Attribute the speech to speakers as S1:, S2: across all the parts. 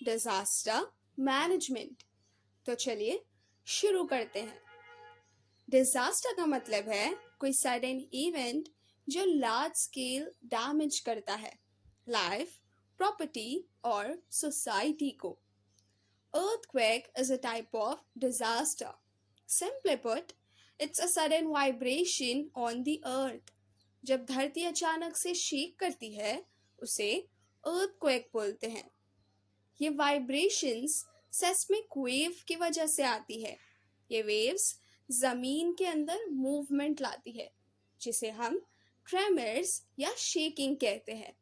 S1: Disaster management. तो चलिए शुरू करते हैं। डिजास्टर का मतलब है कोई सडन इवेंट जो लार्ज स्केल डैमेज करता है लाइफ, प्रॉपर्टी और सोसाइटी को। Earthquake is a type of disaster. Simply put, it's a sudden vibration on the earth. जब धरती अचानक से शेक करती है उसे earthquake बोलते हैं। ये वाइब्रेशंस सेस्मिक वेव की वजह से आती है। ये वेव्स जमीन के अंदर मूवमेंट लाती है जिसे हम ट्रेमर्स या शेकिंग कहते हैं।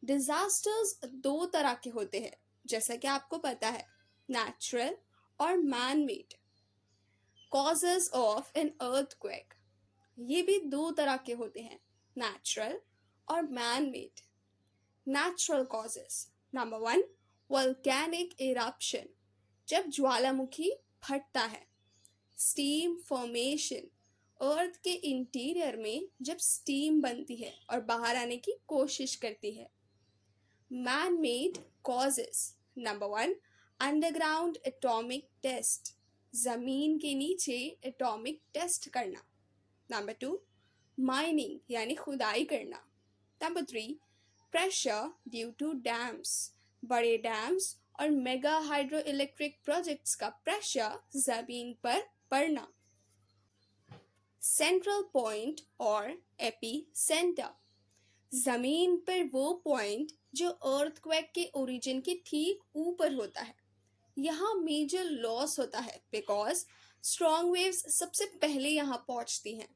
S1: डिजास्टर्स दो तरह के होते हैं जैसा कि आपको पता है, नेचुरल और man made. Causes of an earthquake, ये भी दो तरह के होते हैं, नेचुरल और man made. Natural causes, number one, volcanic eruption, जब ज्वालामुखी फटता है। स्टीम फॉर्मेशन, अर्थ के इंटीरियर में जब स्टीम बनती है और बाहर आने की कोशिश करती है। Man made causes, number one, underground atomic test, जमीन के नीचे एटॉमिक टेस्ट करना। नंबर टू, माइनिंग यानी खुदाई करना। Number three, pressure due to dams, बड़े डैम्स और मेगा हाइड्रो इलेक्ट्रिक प्रोजेक्ट्स का प्रेशर जमीन पर पड़ना। सेंट्रल पॉइंट और एपी सेंटर, जमीन पर वो पॉइंट जो अर्थक्वेक के ओरिजिन के ठीक ऊपर होता है। यहाँ मेजर लॉस होता है बिकॉज स्ट्रॉन्ग वेव्स सबसे पहले यहाँ पहुंचती हैं।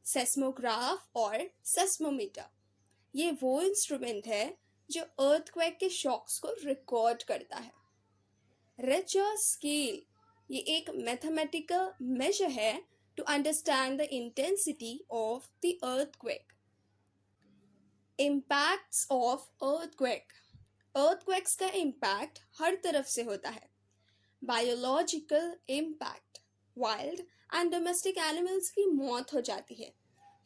S1: सेस्मोग्राफ और सेस्मोमीटर, ये वो इंस्ट्रूमेंट है जो अर्थक्वेक के शॉक्स को रिकॉर्ड करता है। रिचर स्केल, ये एक मैथमेटिकल मेजर है to understand the intensity of the earthquake. Impacts of earthquake, earthquakes का इम्पैक्ट हर तरफ से होता है। Biological impact, wild and domestic animals की मौत हो जाती है,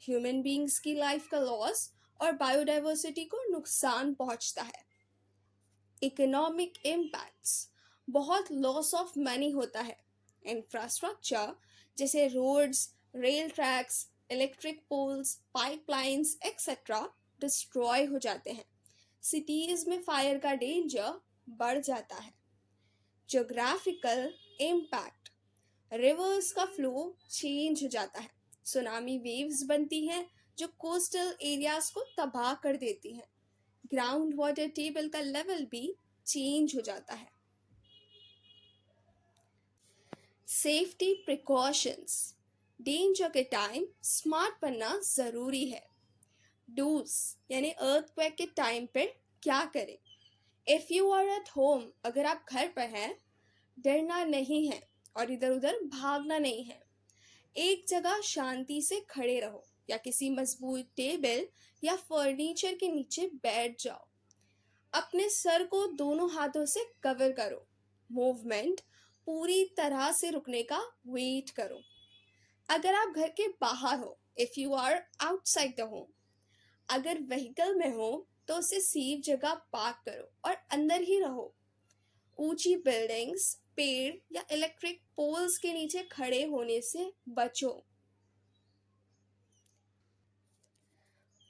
S1: ह्यूमन बींग्स की लाइफ का लॉस और बायोडाइवर्सिटी को नुकसान पहुंचता है। इकोनॉमिक इम्पैक्ट्स, बहुत लॉस ऑफ मनी होता है। इंफ्रास्ट्रक्चर जैसे roads, rail tracks, electric poles, pipelines etcetera destroy हो जाते हैं। सिटीज में फायर का डेंजर बढ़ जाता है। ज्योग्राफिकल इम्पैक्ट, रिवर्स का फ्लो चेंज हो जाता है, सुनामी वेव्स बनती हैं जो कोस्टल एरियाज को तबाह कर देती हैं। ग्राउंड वाटर टेबल का लेवल भी चेंज हो जाता है। सेफ्टी प्रिकॉशंस, डेंजर के टाइम स्मार्ट बनना ज़रूरी है। डूज यानी अर्थक्वेक के टाइम पर क्या करें। If you are at home, अगर आप घर पर हैं, डरना नहीं है और इधर उधर भागना नहीं है। एक जगह शांति से खड़े रहो या किसी मजबूत टेबल या फर्नीचर के नीचे बैठ जाओ। अपने सर को दोनों हाथों से कवर करो। मूवमेंट पूरी तरह से रुकने का वेट करो। अगर आप घर के बाहर हो, if you are outside the home, अगर व्हीकल में हो तो उसे सेफ जगह पार्क करो और अंदर ही रहो। ऊंची बिल्डिंग्स, पेड़ या इलेक्ट्रिक पोल्स के नीचे खड़े होने से बचो।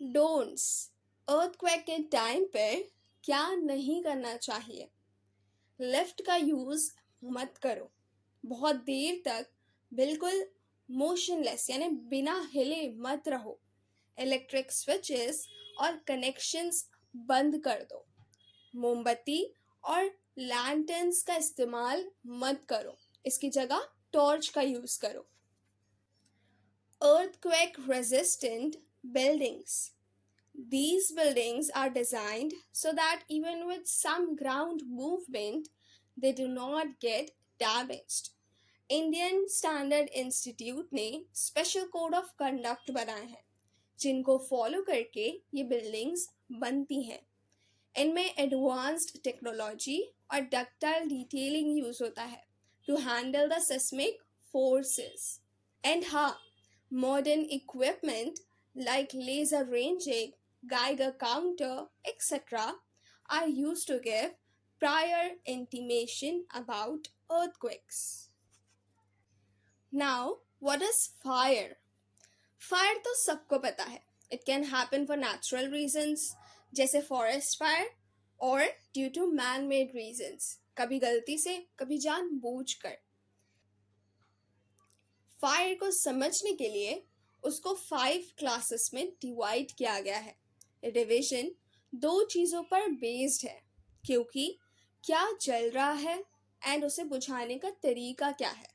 S1: डोंट्स, अर्थक्वेक के टाइम पर क्या नहीं करना चाहिए। लिफ्ट का यूज मत करो। बहुत देर तक बिल्कुल मोशनलेस यानी बिना हिले मत रहो। इलेक्ट्रिक स्विचेस और कनेक्शंस बंद कर दो। मोमबत्ती और लैंटर्न्स का इस्तेमाल मत करो, इसकी जगह टॉर्च का यूज करो। Earthquake resistant buildings, these buildings are designed so that even with some ground movement they do not get damaged. Indian standard institute ने स्पेशल कोड ऑफ कंडक्ट बनाए हैं जिनको फॉलो करके ये बिल्डिंग्स बनती हैं। इनमें एडवांस्ड टेक्नोलॉजी और डक्टाइल डिटेलिंग यूज होता है to handle the seismic forces. And हाँ, modern equipment like laser ranging, Geiger counter, etc. are used to give prior intimation about earthquakes. Now, what is fire? Fire तो सबको पता है. It can happen for natural reasons जैसे forest fire और due to man made reasons, कभी गलती से कभी जानबूझकर. फायर को समझने के लिए उसको 5 क्लासेस में डिवाइड किया गया है. ये डिवीजन 2 चीज़ों पर बेस्ड है, क्योंकि क्या जल रहा है एंड उसे बुझाने का तरीका क्या है.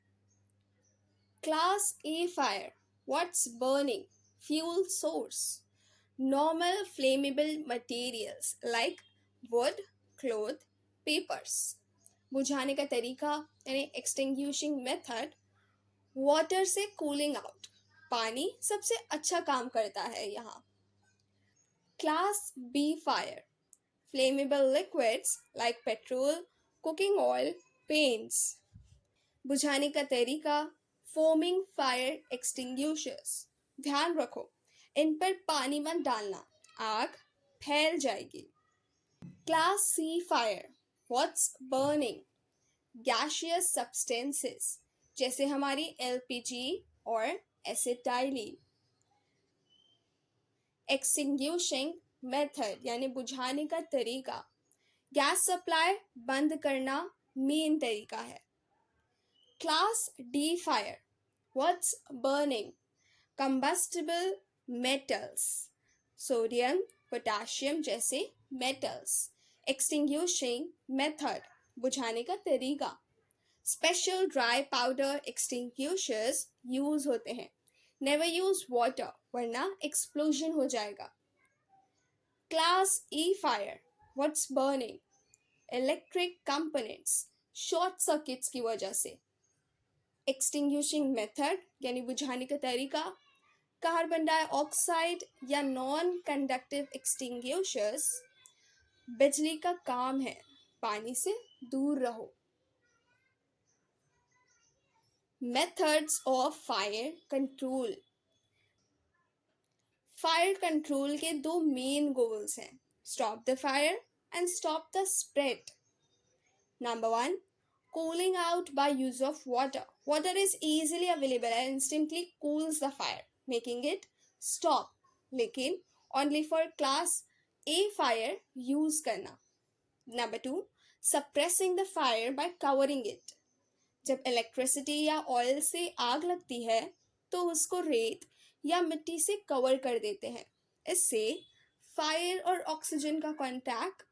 S1: क्लास ए fire, what's burning? Fuel source. Normal flammable materials like wood, cloth, papers. बुझाने का तरीका यानी extinguishing method. वाटर से कूलिंग आउट, पानी सबसे अच्छा काम करता है यहाँ. Class B fire, flammable liquids like petrol, cooking oil, paints. बुझाने का तरीका फोमिंग फायर एक्सटिंग्विशर्स. ध्यान रखो, इन पर पानी मत डालना, आग फैल जाएगी. Class C fire, what's burning? Gaseous substances जैसे हमारी एलपीजी और एसिटाइलिन. एक्सटिंग्विशिंग मेथड यानी बुझाने का तरीका, गैस सप्लाई बंद करना मेन तरीका है. Class D fire, what's burning? Combustible metals, sodium potassium जैसे मेटल्स. एक्सटिंग्विशिंग मेथड, बुझाने का तरीका, special dry powder extinguishers use होते हैं. नेवर यूज वाटर वरना एक्सप्लोजन हो जाएगा. क्लास ई fire, what's burning? Electric components, short circuits की वजह से. एक्सटिंग्विशिंग मेथड यानी बुझाने का तरीका, कार्बन डाइऑक्साइड या नॉन कंडक्टिव एक्सटिंग्विशर्स. बिजली का काम है, पानी से दूर रहो. Methods of fire control. Fire control के 2 मेन गोल्स हैं, stop the fire and stop the spread. Number 1, cooling out by use of water. Water is easily available and instantly cools the fire, making it stop. लेकिन only for class A fire use करना. Number 2, suppressing the fire by covering it. जब electricity या oil से आग लगती है तो उसको रेत या मिट्टी से कवर कर देते हैं. इससे फायर और ऑक्सीजन का कांटेक्ट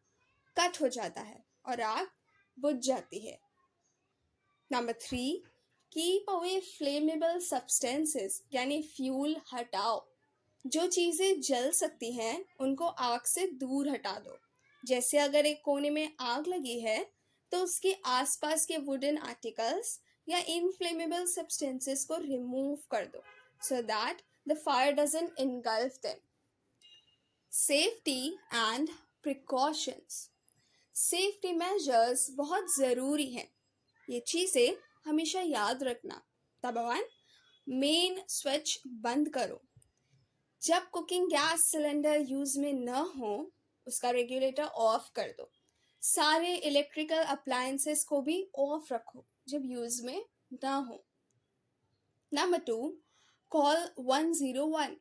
S1: कट हो जाता है और आग बुझ जाती है. Number 3, keep away flammable substances यानी फ्यूल हटाओ. जो चीज़ें जल सकती हैं उनको आग से दूर हटा दो. जैसे अगर एक कोने में आग लगी है तो उसके आसपास के वुडन आर्टिकल्स या इनफ्लेमेबल सब्सटेंसेस को रिमूव कर दो so that the fire doesn't engulf them. Safety and precautions. Safety measures बहुत ज़रूरी हैं. ये चीज़ें हमेशा याद रखना. नंबर 1, मेन स्विच बंद करो. जब कुकिंग गैस सिलेंडर यूज़ में न हो उसका रेगुलेटर ऑफ कर दो. सारे इलेक्ट्रिकल अप्लायंसेस को भी ऑफ रखो जब यूज़ में ना हो. Number 2, call 101.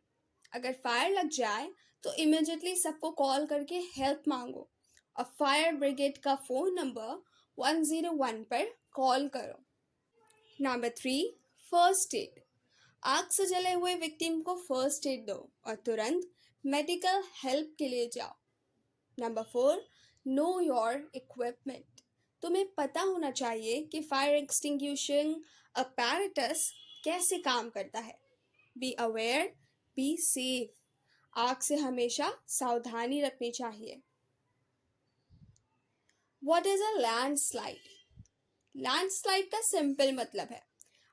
S1: अगर फायर लग जाए तो इमिडिएटली सबको कॉल करके हेल्प मांगो और फायर ब्रिगेड का फ़ोन नंबर 101 पर कॉल करो. Number 3, first aid. आग से जले हुए विक्टिम को फर्स्ट एड दो और तुरंत मेडिकल हेल्प के लिए जाओ. Number 4, know your equipment. तुम्हें पता होना चाहिए कि फायर एक्सटिंग्विशिंग अपैरेटस कैसे काम करता है. Be aware, be safe. आग से हमेशा सावधानी रखनी चाहिए. What is a landslide? Landslide का सिंपल मतलब है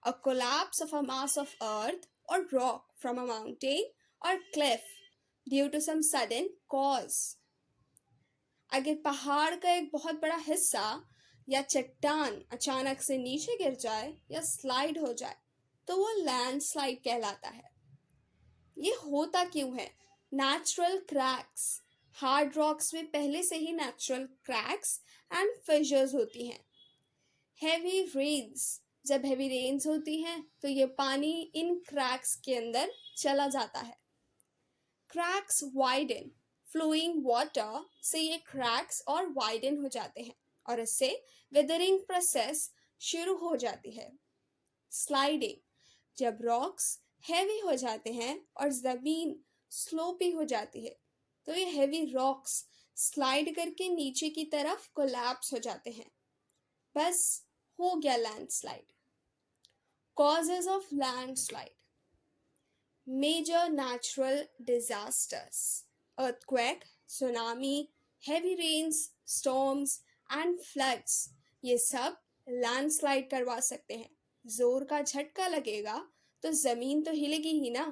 S1: a collapse of a mass of earth or rock from a mountain or cliff due to some sudden cause. अगर पहाड़ का एक बहुत बड़ा हिस्सा या चट्टान अचानक से नीचे गिर जाए या स्लाइड हो जाए तो वो लैंडस्लाइड कहलाता है. ये होता क्यों है? नेचुरल क्रैक्स, हार्ड रॉक्स में पहले से ही नेचुरल क्रैक्स एंड फिशर्स होती हैं। हैवी रेन्स, जब हैवी रेन्स होती हैं तो ये पानी इन क्रैक्स के अंदर चला जाता है। क्रैक्स वाइडन, फ्लोइंग वाटर से ये क्रैक्स और वाइडन हो जाते हैं और इससे वेदरिंग प्रोसेस शुरू हो जाती है। स्लाइडिंग, जब रॉक्स हैवी हो जाते हैं और ज़मीन स्लोपी हो जाती है तो ये हैवी रॉक्स स्लाइड करके नीचे की तरफ कोलैप्स हो जाते हैं। बस हो गया landslide. Causes of landslide: major natural disasters, earthquake, tsunami, heavy rains, storms and floods, ये सब लैंडस्लाइड करवा सकते हैं। जोर का झटका लगेगा तो जमीन तो हिलेगी ही ना।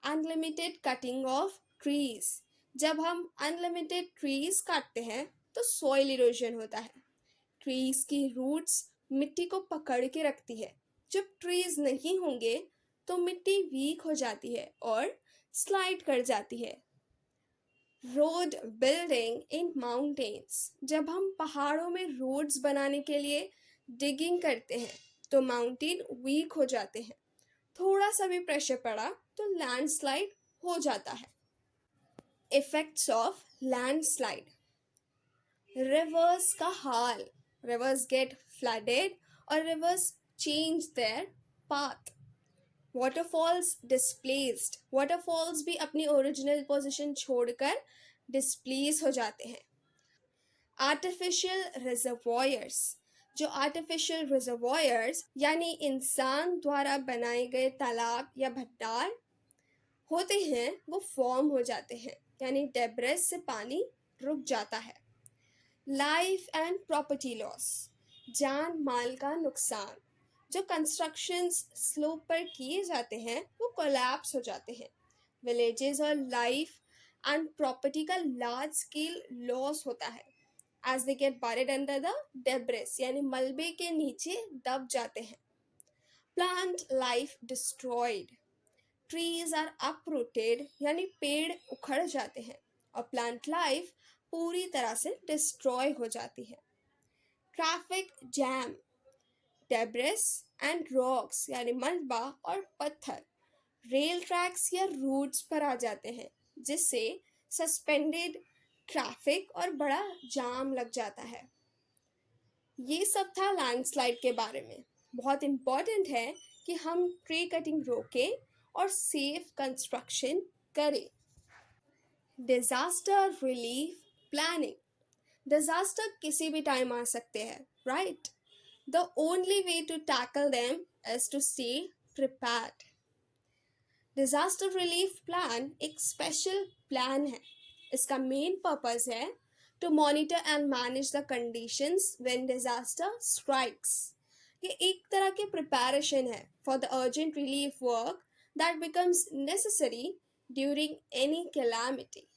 S1: अनलिमिटेड कटिंग ऑफ ट्रीज, जब हम अनलिमिटेड ट्रीज काटते हैं तो सॉइल इरोजन होता है। ट्रीज की रूट्स मिट्टी को पकड़ के रखती है। जब ट्रीज नहीं होंगे तो मिट्टी वीक हो जाती है और स्लाइड कर जाती है। रोड बिल्डिंग इन माउंटेन्स, जब हम पहाड़ों में रोड्स बनाने के लिए डिगिंग करते हैं तो माउंटेन वीक हो जाते हैं। थोड़ा सा भी प्रेशर पड़ा तो लैंडस्लाइड हो जाता है। इफेक्ट्स ऑफ लैंडस्लाइड: रिवर्स का हाल, रिवर्स गेट फ्लडेड और reverse change their path. Waterfalls displaced, waterfalls भी अपनी ओरिजिनल पोजीशन छोड़कर डिस्प्लेस हो जाते हैं। आर्टिफिशियल रिजर्वॉयर्स, जो आर्टिफिशियल रिजर्वॉयर्स यानी इंसान द्वारा बनाए गए तालाब या भंडार होते हैं वो फॉर्म हो जाते हैं, यानी डेब्रिस से पानी रुक जाता है। लाइफ एंड प्रॉपर्टी लॉस, जान माल का नुकसान, जो कंस्ट्रक्शंस स्लोप पर किए जाते हैं वो कोलैप्स हो जाते हैं। विलेजेस और लाइफ एंड प्रॉपर्टी का लार्ज स्केल लॉस होता है as they get buried under the debris, यानी मलबे के नीचे दब जाते हैं। Plant life destroyed, trees are uprooted, यानी पेड़ उखड़ जाते हैं और प्लांट लाइफ पूरी तरह से डिस्ट्रॉय हो जाती है। Traffic jam, debris and rocks यानी मलबा और पत्थर रेल ट्रैक्स या रूट्स पर आ जाते हैं जिससे सस्पेंडेड ट्रैफिक और बड़ा जाम लग जाता है। ये सब था लैंडस्लाइड के बारे में। बहुत इम्पॉर्टेंट है कि हम ट्री कटिंग रोकें और सेफ कंस्ट्रक्शन करें। डिजास्टर रिलीफ प्लानिंग, डिजास्टर किसी भी टाइम आ सकते हैं, right? The only way to tackle them is to stay prepared. Disaster relief plan एक स्पेशल प्लान है। इसका मेन पर्पस है to monitor and manage the conditions when disaster strikes. ये एक तरह के प्रिपरेशन है for the urgent relief work that becomes necessary during any calamity.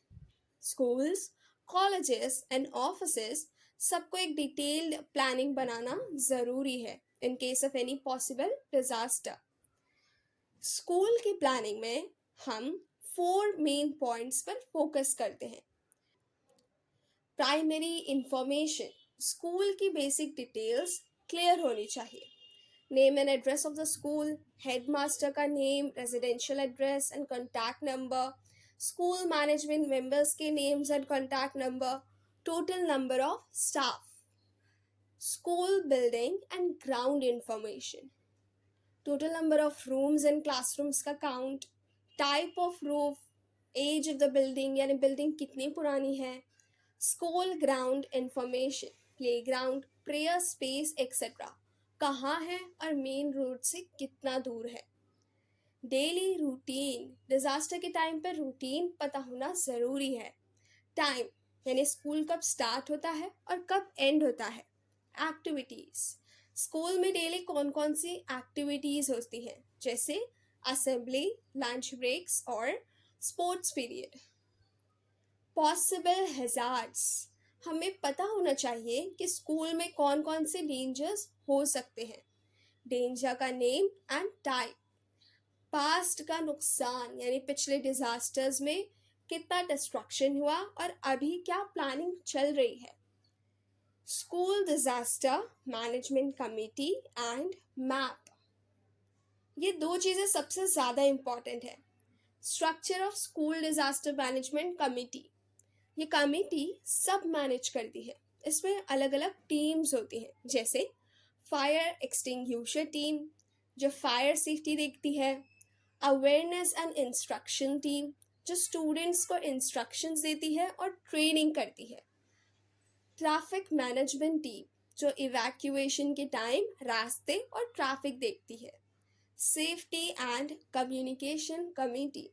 S1: Schools, colleges and offices सबको एक डिटेल्ड प्लानिंग बनाना ज़रूरी है in case of any possible disaster. School की प्लानिंग में हम 4 मेन पॉइंट्स पर फोकस करते हैं। प्राइमरी इंफॉर्मेशन, स्कूल की बेसिक डिटेल्स क्लियर होनी चाहिए। Name and address of the school, headmaster का name, residential address and contact number, school management members के names and contact number, total number of staff, school building and ground information, total number of rooms and classrooms का count, type of roof, age of the building यानी building कितनी पुरानी है, school ground information, playground, prayer space etc. कहाँ है और main road से कितना दूर है। डेली रूटीन, डिजास्टर के टाइम पर रूटीन पता होना ज़रूरी है। टाइम यानी स्कूल कब स्टार्ट होता है और कब एंड होता है। एक्टिविटीज़, स्कूल में डेली कौन कौन सी एक्टिविटीज़ होती हैं जैसे असेंबली, लंच ब्रेक्स और स्पोर्ट्स पीरियड। पॉसिबल हैजार्ड्स, हमें पता होना चाहिए कि स्कूल में कौन कौन से डेंजर्स हो सकते हैं। डेंजर का नेम एंड टाइप। पास्ट का नुकसान यानी पिछले डिजास्टर्स में कितना डिस्ट्रक्शन हुआ और अभी क्या प्लानिंग चल रही है। School disaster management committee and map, ये दो चीज़ें सबसे ज़्यादा इम्पॉर्टेंट है। Structure of school disaster management committee, ये कमेटी सब मैनेज करती है। इसमें अलग अलग टीम्स होती हैं, जैसे फायर एक्सटिंग्यूशर टीम जो फायर सेफ्टी देखती है, अवेयरनेस एंड इंस्ट्रक्शन टीम जो स्टूडेंट्स को इंस्ट्रक्शंस देती है और ट्रेनिंग करती है, ट्रैफिक मैनेजमेंट टीम जो इवैक्यूएशन के टाइम रास्ते और ट्रैफिक देखती है, सेफ्टी एंड कम्युनिकेशन कमेटी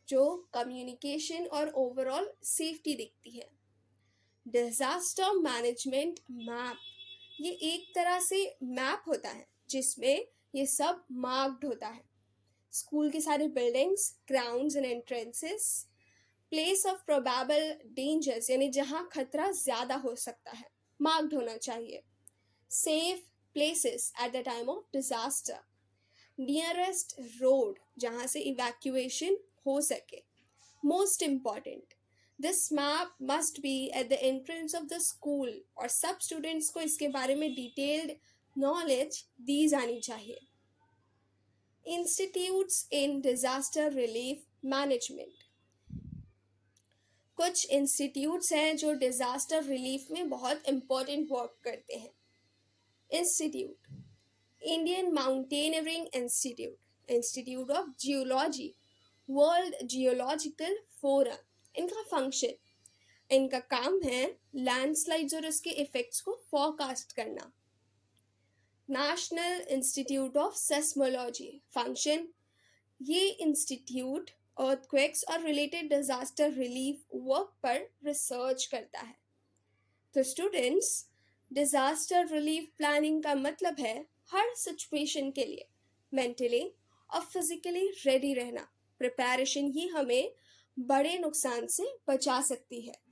S1: जो कम्युनिकेशन और ओवरऑल सेफ्टी देखती है, डिजास्टर मैनेजमेंट मैप, ये एक तरह से मैप होता है जिसमें ये सब मार्क्ड होता है। स्कूल की सारी buildings, grounds and entrances, place of probable dangers यानी जहाँ खतरा ज़्यादा हो सकता है, मार्क्ड होना चाहिए। Safe places at the time of disaster, nearest road जहाँ से इवैक्यूएशन हो सके। Most important, this map must be at the entrance of the school, और सब स्टूडेंट्स को इसके बारे में डिटेल्ड नॉलेज दी जानी चाहिए। Institutes in disaster relief management, कुछ इंस्टीट्यूट्स हैं जो डिजास्टर रिलीफ में बहुत इम्पोर्टेंट वर्क करते हैं। Institute, Indian mountaineering institute, institute of geology, world geological forum, इनका फंक्शन, इनका काम है लैंडस्लाइड्स और उसके इफेक्ट्स को फोरकास्ट करना। National institute of seismology, function, ये इंस्टीट्यूट अर्थक्वेक्स और रिलेटेड डिजास्टर रिलीफ वर्क पर रिसर्च करता है। तो स्टूडेंट्स, डिजास्टर रिलीफ प्लानिंग का मतलब है हर सिचुएशन के लिए मेंटली और फिजिकली रेडी रहना। प्रिपरेशन ही हमें बड़े नुकसान से बचा सकती है।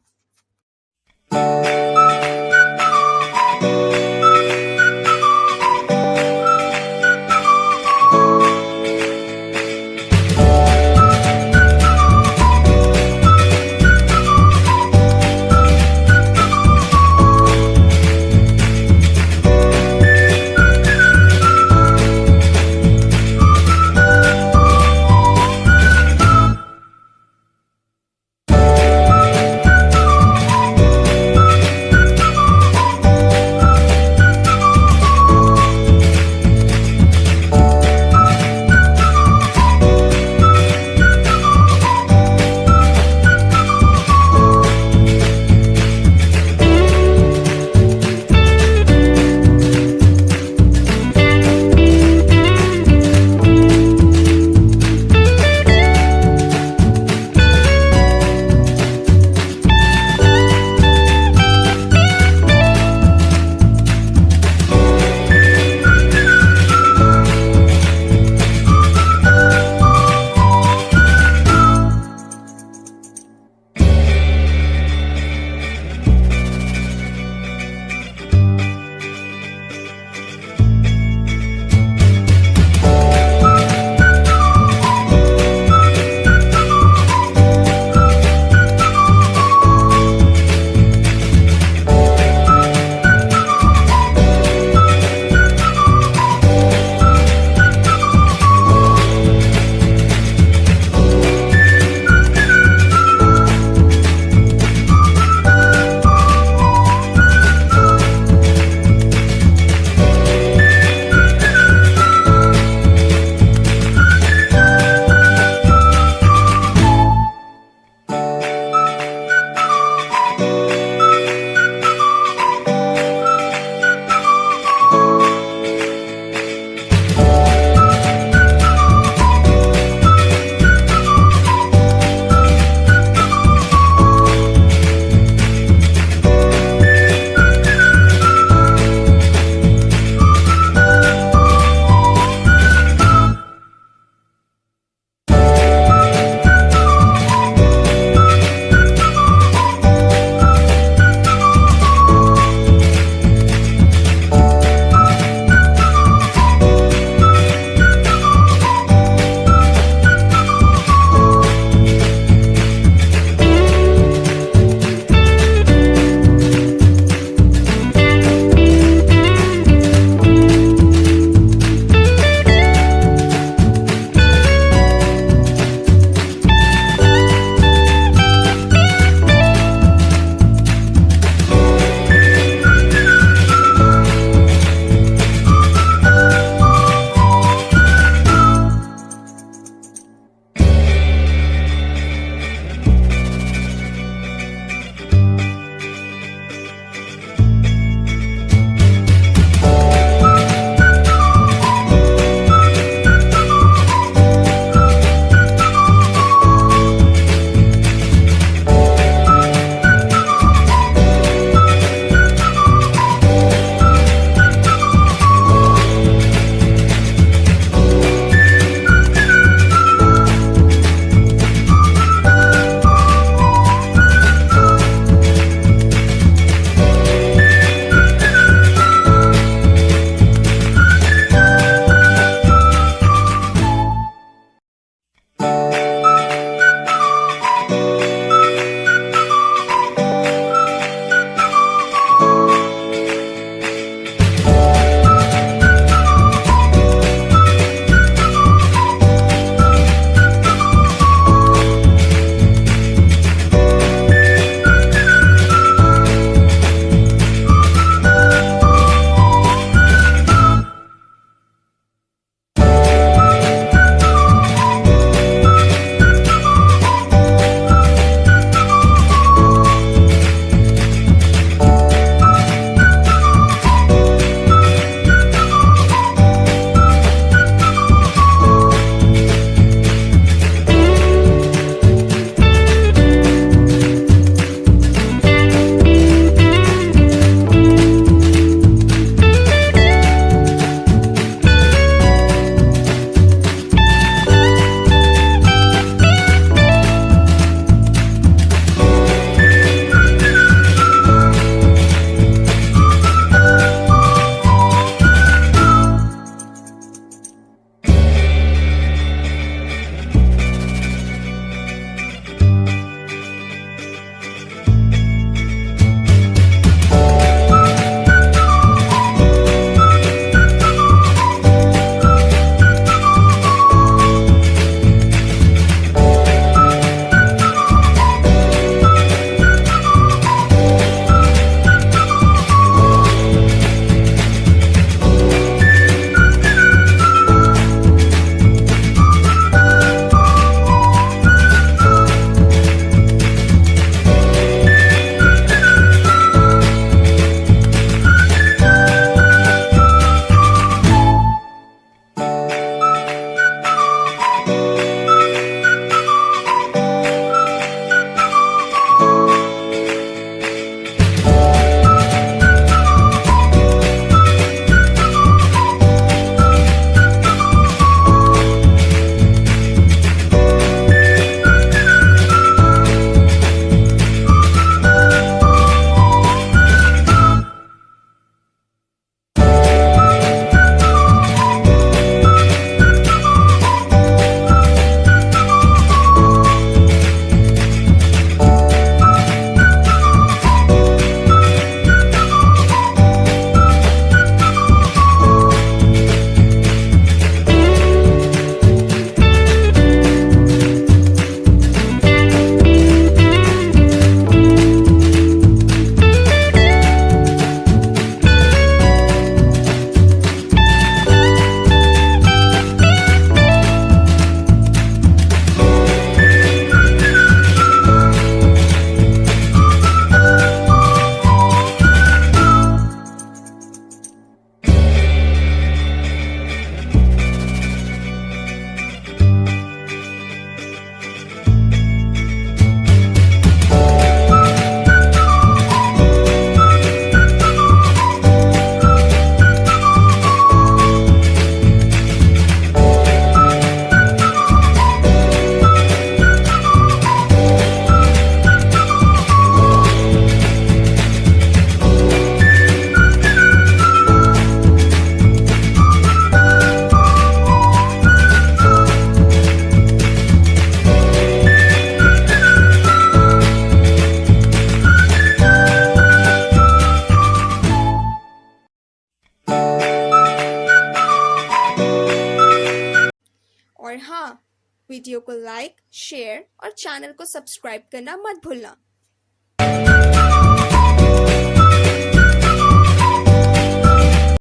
S1: वीडियो को लाइक, शेयर और चैनल को सब्सक्राइब करना मत भूलना।